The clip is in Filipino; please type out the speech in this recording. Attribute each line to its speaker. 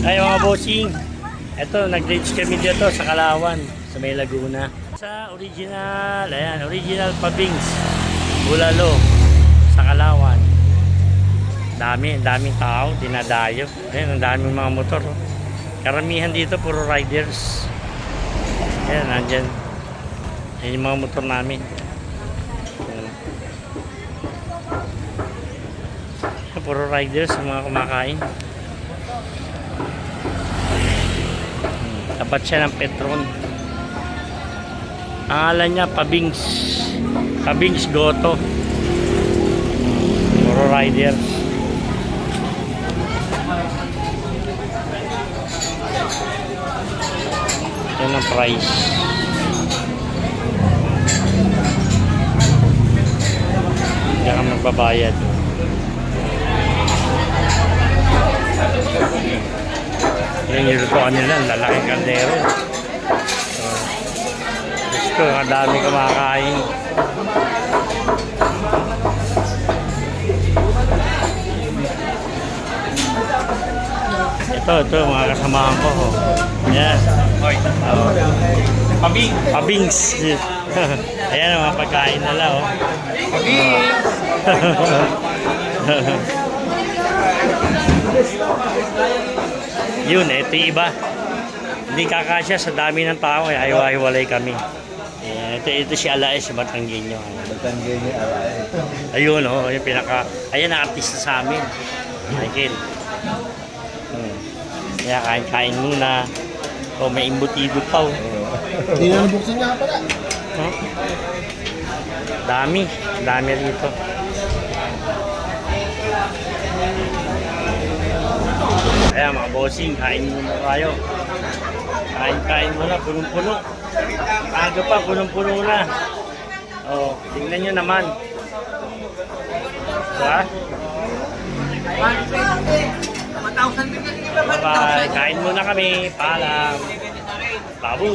Speaker 1: Ay mga bossing, eto nag-range kami dito sa Kalawan, sa may Laguna. Sa original, ayan, original Pabings, Bulalo, sa Kalawan. Daming tao, dinadayo. Ayan, ang daming mga motor. Oh. Karamihan dito, puro riders. Ayan, nandyan. Ayan yung mga motor namin. Ayan, puro riders, mga kumakain. Tapat siya ng Petron. Ang alam niya, Pabings. Pabings Goto. Puro riders. Yan ang price. Diyan ka magbabayad. Yan yung lutuan nila, lalaking kaldero. So, gusto, kadami kumakain. Ito, mga kasamahan ko. Oh. Yan. Oh. Pabings. Ayan ang mga pagkain nila. Oh. Yun, ito yung iba. Hindi kakasya sa dami ng tao. Ayaw-hiwalay kami. Ito si Alaes, si Batanggenyo.
Speaker 2: Batanggenyo Alaes.
Speaker 1: Ayun, oh, yung pinaka... Ayan ang artista sa amin. Michael. Kaya kain-kain muna. O may imbutido pa. Oh.
Speaker 2: Hindi na nabuksan nga pala.
Speaker 1: Huh? Dami rito. Ayan mga bossing, kain muna tayo. Kain muna, punong-puno. Aga pa, punong-puno na. O, tingnan nyo naman. Diba? Bye-bye. Kain muna kami. Paalam. Babu.